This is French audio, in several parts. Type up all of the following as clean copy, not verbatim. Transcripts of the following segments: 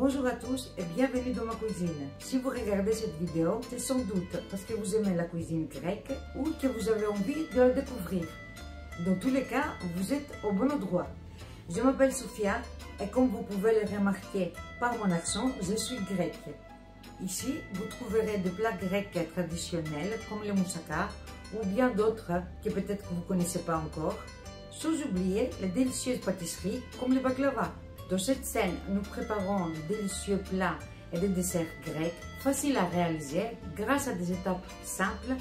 Bonjour à tous et bienvenue dans ma cuisine. Si vous regardez cette vidéo, c'est sans doute parce que vous aimez la cuisine grecque ou que vous avez envie de la découvrir. Dans tous les cas, vous êtes au bon endroit. Je m'appelle Sofia et comme vous pouvez le remarquer par mon accent, je suis grecque. Ici, vous trouverez des plats grecs traditionnels comme le moussaka ou bien d'autres que peut-être que vous ne connaissez pas encore, sans oublier les délicieuses pâtisseries comme le baklava. Dans cette scène, nous préparons de délicieux plats et des desserts grecs faciles à réaliser grâce à des étapes simples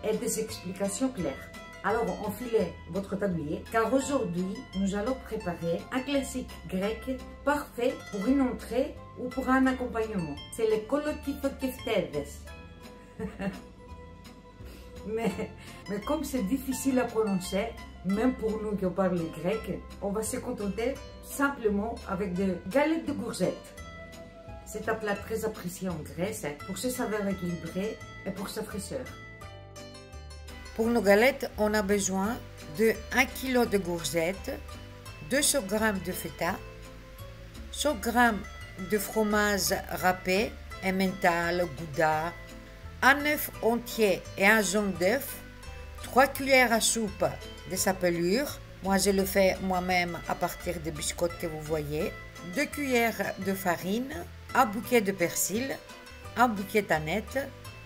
et des explications claires. Alors enfilez votre tablier car aujourd'hui nous allons préparer un classique grec parfait pour une entrée ou pour un accompagnement. C'est le kolokifokeftèdes. Mais comme c'est difficile à prononcer, même pour nous qui parlons grec, on va se contenter simplement avec des galettes de courgettes. C'est un plat très apprécié en Grèce pour ses saveurs équilibrées et pour sa fraîcheur. Pour nos galettes, on a besoin de 1 kg de courgettes, 200 g de feta, 100 g de fromage râpé, emmental, gouda, un œuf entier et un jaune d'œuf, 3 cuillères à soupe de sa pelure, moi je le fais moi-même à partir des biscottes que vous voyez, 2 cuillères de farine, un bouquet de persil, un bouquet d'aneth,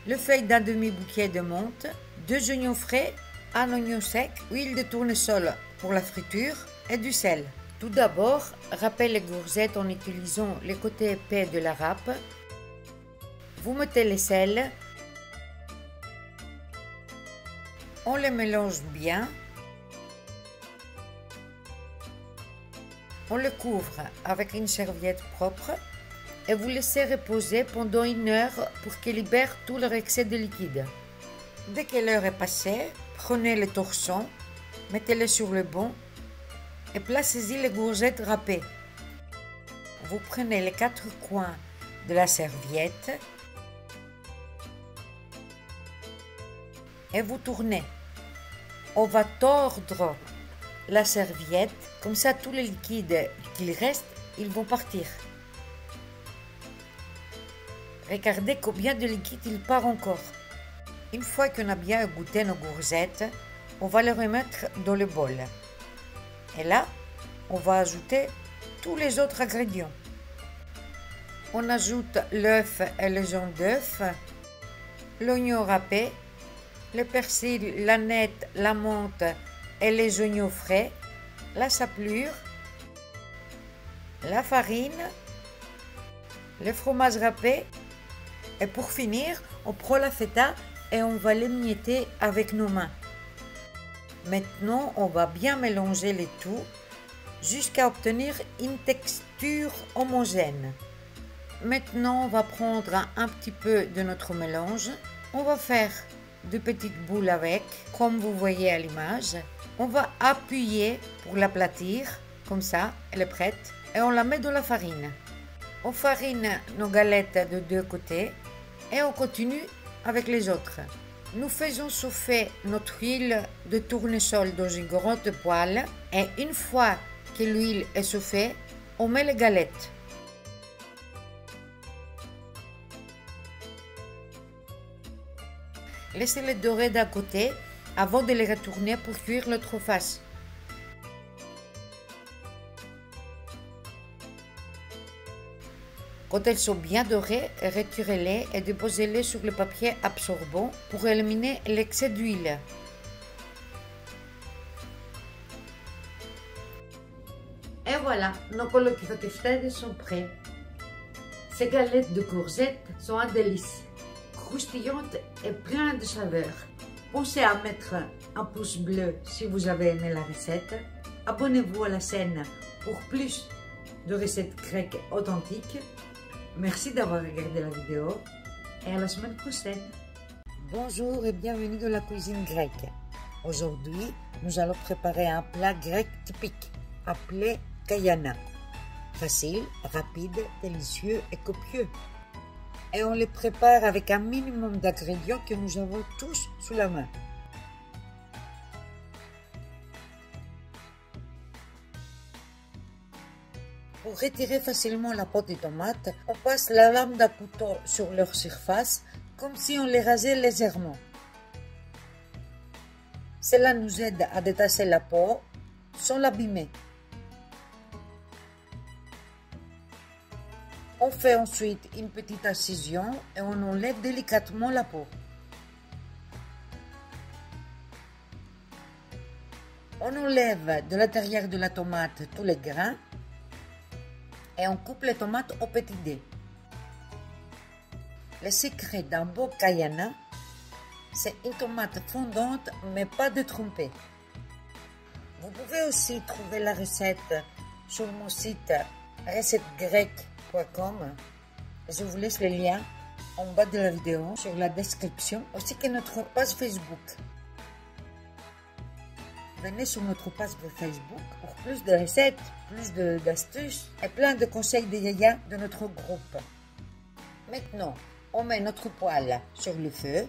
le feuille d'un demi-bouquet de menthe, 2 oignons frais, un oignon sec, huile de tournesol pour la friture et du sel. Tout d'abord, râpez les courgettes en utilisant les côtés épais de la râpe. Vous mettez le sel. On les mélange bien. On le couvre avec une serviette propre et vous laissez reposer pendant 1 heure pour qu'il libère tout leur excès de liquide. Dès que l'heure est passée, prenez le torchon, mettez-le sur le banc et placez-y les courgettes râpées. Vous prenez les 4 coins de la serviette et vous tournez. On va tordre la serviette, comme ça tous les liquides qu'il reste, ils vont partir. Regardez combien de liquide il part encore. Une fois qu'on a bien goûté nos courgettes, on va les remettre dans le bol. Et là, on va ajouter tous les autres ingrédients. On ajoute l'œuf et le jaune d'œuf, l'oignon râpé, le persil, l'aneth, la menthe et les oignons frais, la sablure, la farine, le fromage râpé et pour finir, on prend la feta et on va l'émietter avec nos mains. Maintenant, on va bien mélanger le tout jusqu'à obtenir une texture homogène. Maintenant, on va prendre un petit peu de notre mélange. On va faire de petites boules avec, comme vous voyez à l'image. On va appuyer pour l'aplatir, comme ça, elle est prête. Et on la met dans la farine. On farine nos galettes de 2 côtés et on continue avec les autres. Nous faisons chauffer notre huile de tournesol dans une grande poêle et une fois que l'huile est chauffée, on met les galettes. Laissez-les dorer d'un côté avant de les retourner pour cuire l'autre face. Quand elles sont bien dorées, retirez-les et déposez-les sur le papier absorbant pour éliminer l'excès d'huile. Et voilà, nos kolokifokeftèdes sont prêts. Ces galettes de courgettes sont un délice, croustillantes et pleines de saveur. Pensez à mettre un pouce bleu si vous avez aimé la recette. Abonnez-vous à la chaîne pour plus de recettes grecques authentiques. Merci d'avoir regardé la vidéo et à la semaine prochaine. Bonjour et bienvenue dans la cuisine grecque. Aujourd'hui, nous allons préparer un plat grec typique appelé kaiana. Facile, rapide, délicieux et copieux. Et on le prépare avec un minimum d'ingrédients que nous avons tous sous la main. Pour retirer facilement la peau des tomates, on passe la lame d'un couteau sur leur surface, comme si on les rasait légèrement. Cela nous aide à détacher la peau sans l'abîmer. On fait ensuite une petite incision et on enlève délicatement la peau. On enlève de l'intérieur de la tomate tous les grains et on coupe les tomates au petit dés. Le secret d'un bon cayenne, c'est une tomate fondante mais pas détrempée. Vous pouvez aussi trouver la recette sur mon site recettesgrecques.com. Je vous laisse le lien en bas de la vidéo sur la description, ainsi que notre page Facebook. Venez sur notre page de Facebook pour plus de recettes, plus d'astuces et plein de conseils de Yaya de notre groupe. Maintenant, on met notre poêle sur le feu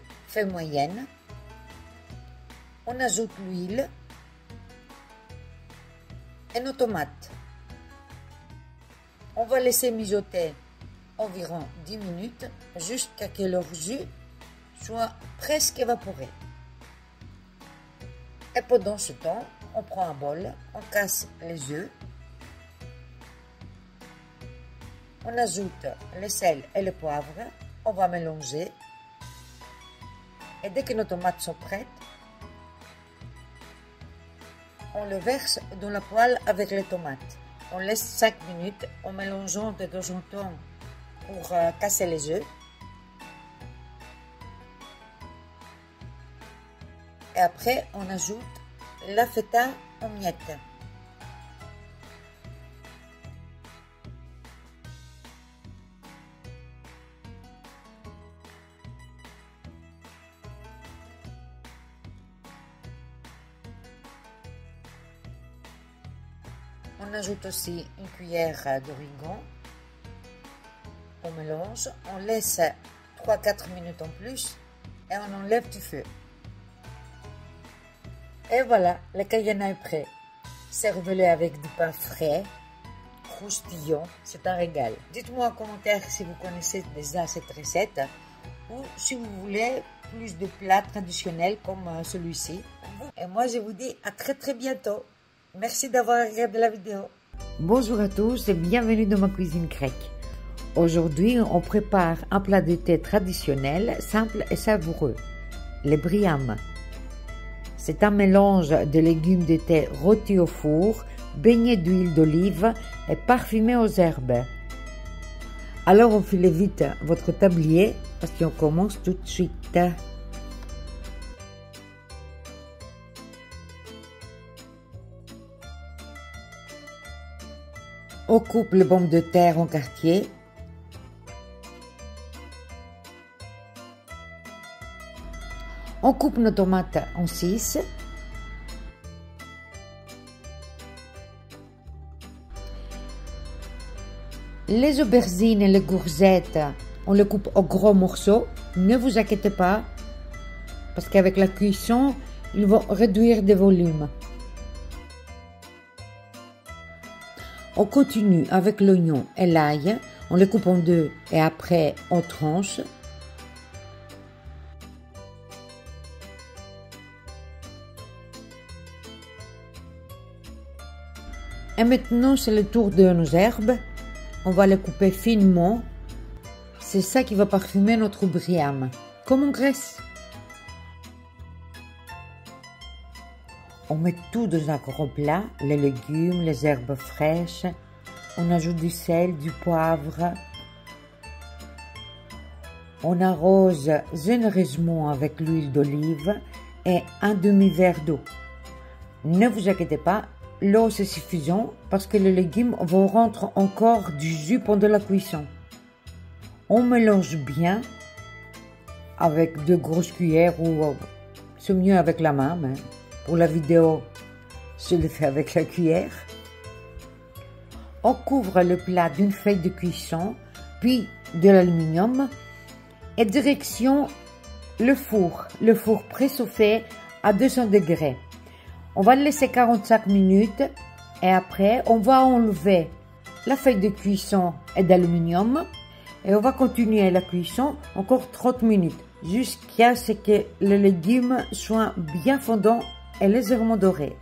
moyenne. On ajoute l'huile et nos tomates. On va laisser mijoter environ 10 minutes jusqu'à ce que leur jus soit presque évaporé. Et pendant ce temps, on prend un bol, on casse les œufs, on ajoute le sel et le poivre, on va mélanger. Et dès que nos tomates sont prêtes, on le verse dans la poêle avec les tomates. On laisse 5 minutes en mélangeant de temps en temps pour casser les œufs. Et après, on ajoute la feta en miettes. On ajoute aussi une cuillère d'origan. On mélange, on laisse 3-4 minutes en plus et on enlève du feu. Et voilà, le cayenne est prêt. Servez-le avec du pain frais, croustillant, c'est un régal. Dites-moi en commentaire si vous connaissez déjà cette recette ou si vous voulez plus de plats traditionnels comme celui-ci. Et moi, je vous dis à très bientôt. Merci d'avoir regardé la vidéo. Bonjour à tous et bienvenue dans ma cuisine grecque. Aujourd'hui, on prépare un plat de thé traditionnel, simple et savoureux, le briam. C'est un mélange de légumes de thé rôtis au four, baignés d'huile d'olive et parfumés aux herbes. Alors enfilez vite votre tablier parce qu'on commence tout de suite. On coupe les pommes de terre en quartiers. On coupe nos tomates en 6. Les aubergines et les courgettes, on les coupe en gros morceaux. Ne vous inquiétez pas, parce qu'avec la cuisson, ils vont réduire de volume. On continue avec l'oignon et l'ail. On les coupe en deux et après on tranche. Et maintenant, c'est le tour de nos herbes. On va les couper finement. C'est ça qui va parfumer notre briam, comme en Grèce. On met tout dans un gros plat, les légumes, les herbes fraîches. On ajoute du sel, du poivre. On arrose généreusement avec l'huile d'olive et un demi-verre d'eau. Ne vous inquiétez pas, l'eau c'est suffisant parce que les légumes vont rentrer encore du jus pendant la cuisson. On mélange bien avec 2 grosses cuillères ou c'est mieux avec la main, mais pour la vidéo, je le fais avec la cuillère. On couvre le plat d'une feuille de cuisson, puis de l'aluminium et direction le four préchauffé à 200 degrés. On va le laisser 45 minutes et après on va enlever La feuille de cuisson est d'aluminium et on va continuer la cuisson encore 30 minutes jusqu'à ce que les légumes soient bien fondants et légèrement dorés.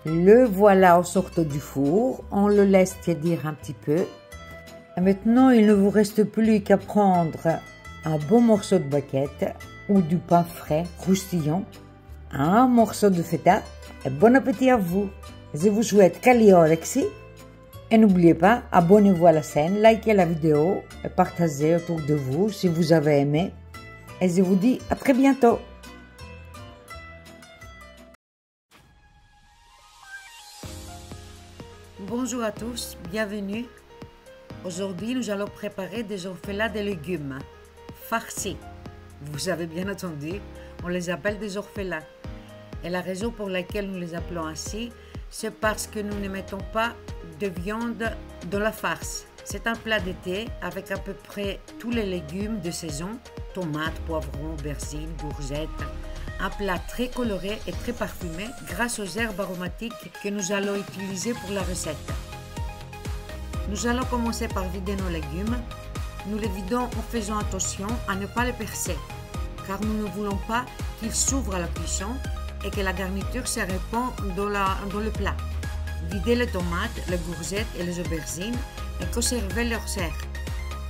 Le voilà au sortant du four, on le laisse tiédir un petit peu. Et maintenant, il ne vous reste plus qu'à prendre un bon morceau de baguette ou du pain frais, croustillant, un morceau de feta et bon appétit à vous. Je vous souhaite καλή όρεξη et n'oubliez pas, abonnez-vous à la chaîne, likez la vidéo et partagez autour de vous si vous avez aimé. Et je vous dis à très bientôt. Bonjour à tous, bienvenue. Aujourd'hui, nous allons préparer des orfèvres de légumes farcis. Vous avez bien entendu, on les appelle des orfèvres. Et la raison pour laquelle nous les appelons ainsi, c'est parce que nous ne mettons pas de viande dans la farce. C'est un plat d'été avec à peu près tous les légumes de saison, tomates, poivrons, aubergines, courgettes. Un plat très coloré et très parfumé grâce aux herbes aromatiques que nous allons utiliser pour la recette. Nous allons commencer par vider nos légumes. Nous les vidons en faisant attention à ne pas les percer, car nous ne voulons pas qu'ils s'ouvrent à la cuisson et que la garniture se répand dans le plat. Videz les tomates, les courgettes et les aubergines et conservez leurs serres.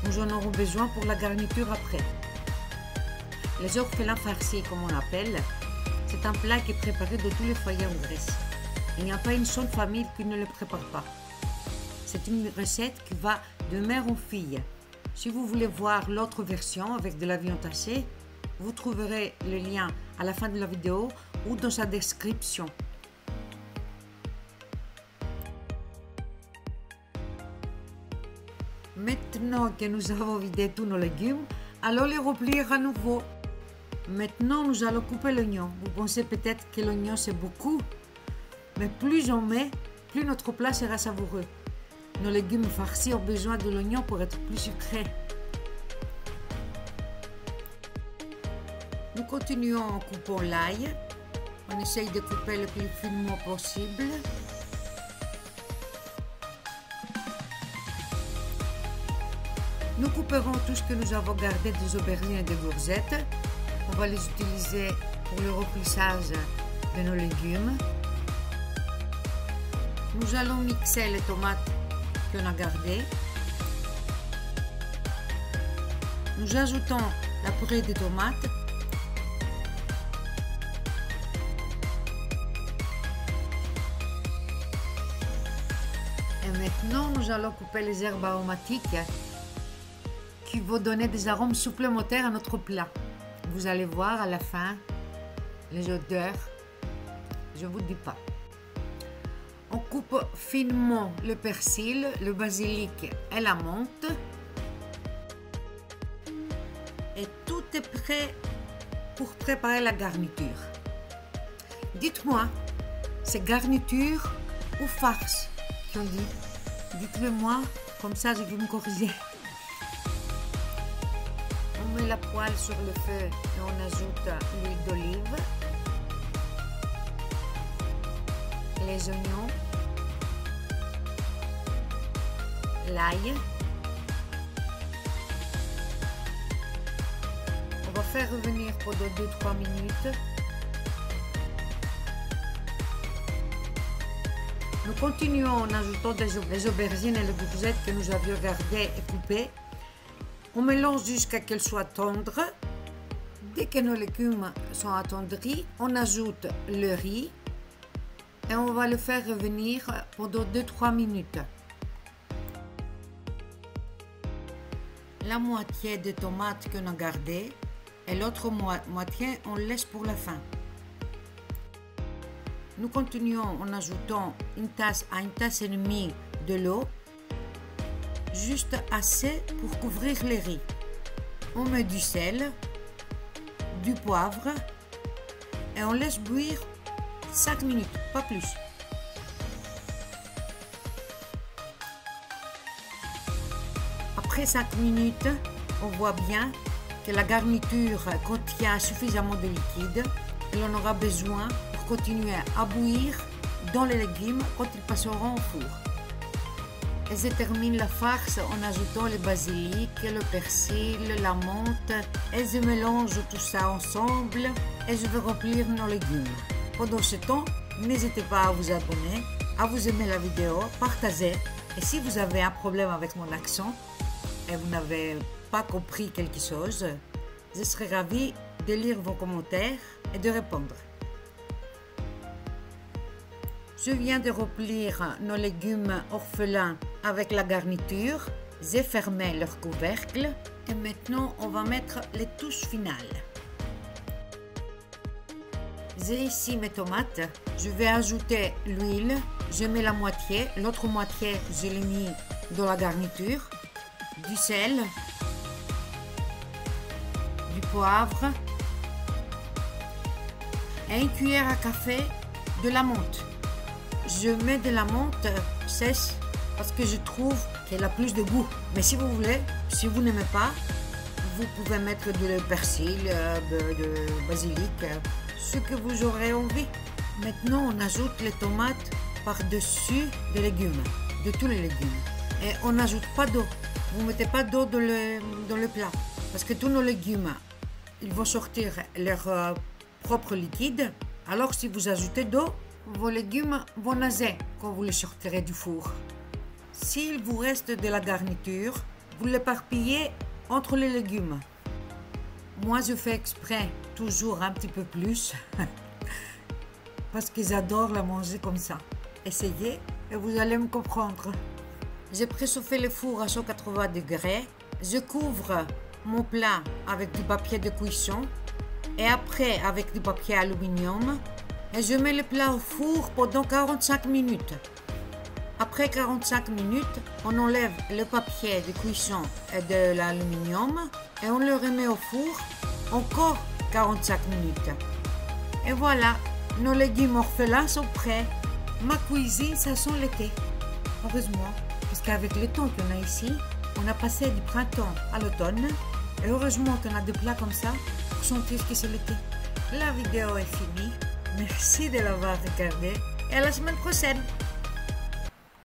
Nous en aurons besoin pour la garniture après. Les orphelins farcis, comme on appelle, c'est un plat qui est préparé de tous les foyers en Grèce. Il n'y a pas une seule famille qui ne le prépare pas. C'est une recette qui va de mère en fille. Si vous voulez voir l'autre version avec de la viande hachée, vous trouverez le lien à la fin de la vidéo ou dans sa description. Maintenant que nous avons vidé tous nos légumes, allons les remplir à nouveau. Maintenant, nous allons couper l'oignon. Vous pensez peut-être que l'oignon c'est beaucoup, mais plus on met, plus notre plat sera savoureux. Nos légumes farcis ont besoin de l'oignon pour être plus sucrés. Nous continuons en coupant l'ail. On essaye de couper le plus finement possible. Nous couperons tout ce que nous avons gardé des aubergines et des courgettes. On va les utiliser pour le remplissage de nos légumes. Nous allons mixer les tomates qu'on a gardées. Nous ajoutons la purée de tomates. Et maintenant, nous allons couper les herbes aromatiques qui vont donner des arômes supplémentaires à notre plat. Vous allez voir à la fin les odeurs, je ne vous dis pas. On coupe finement le persil, le basilic et la menthe. Et tout est prêt pour préparer la garniture. Dites-moi, c'est garniture ou farce qu'on dit? Dites-le moi, comme ça je vais me corriger. On met la poêle sur le feu et on ajoute l'huile d'olive, les oignons, l'ail. On va faire revenir pendant 2-3 minutes. Nous continuons en ajoutant les aubergines et les courgettes que nous avions gardées et coupées. On mélange jusqu'à qu'elles soient tendres. Dès que nos légumes sont attendris, on ajoute le riz et on va le faire revenir pendant 2-3 minutes. La moitié des tomates qu'on a gardées et l'autre moitié on laisse pour la fin. Nous continuons en ajoutant une tasse à une tasse et demie de l'eau, juste assez pour couvrir le riz. On met du sel, du poivre et on laisse bouillir 5 minutes, pas plus. Après 5 minutes, on voit bien que la garniture contient suffisamment de liquide et on aura besoin pour continuer à bouillir dans les légumes quand ils passeront au four. Et je termine la farce en ajoutant le basilic, le persil, la menthe et je mélange tout ça ensemble et je vais remplir nos légumes. Pendant ce temps, n'hésitez pas à vous abonner, à vous aimer la vidéo, partager. Et si vous avez un problème avec mon accent et vous n'avez pas compris quelque chose, je serai ravie de lire vos commentaires et de répondre. Je viens de remplir nos légumes orphelins avec la garniture. J'ai fermé leur couvercle et maintenant on va mettre les touches finales. J'ai ici mes tomates. Je vais ajouter l'huile. Je mets la moitié. L'autre moitié, je l'ai mis dans la garniture. Du sel. Du poivre. Et une cuillère à café de la menthe. Je mets de la menthe sèche parce que je trouve qu'elle a plus de goût. Mais si vous voulez, si vous n'aimez pas, vous pouvez mettre du persil, de basilic, ce que vous aurez envie. Maintenant, on ajoute les tomates par-dessus des légumes, de tous les légumes. Et on n'ajoute pas d'eau. Vous ne mettez pas d'eau dans le plat parce que tous nos légumes, ils vont sortir leur propre liquide. Alors, si vous ajoutez d'eau, vos légumes vont nager quand vous les sortirez du four. S'il vous reste de la garniture, vous l'éparpillez entre les légumes. Moi, je fais exprès toujours un petit peu plus parce que j'adore la manger comme ça. Essayez et vous allez me comprendre. J'ai préchauffé le four à 180 degrés. Je couvre mon plat avec du papier de cuisson et après avec du papier aluminium. Et je mets le plat au four pendant 45 minutes. Après 45 minutes, on enlève le papier de cuisson et de l'aluminium et on le remet au four encore 45 minutes. Et voilà, nos légumes orphelins sont prêts. Ma cuisine, ça sent l'été. Heureusement, parce qu'avec le temps qu'on a ici, on a passé du printemps à l'automne. Et heureusement qu'on a des plats comme ça pour sentir que c'est l'été. La vidéo est finie. Merci de l'avoir regardé et à la semaine prochaine.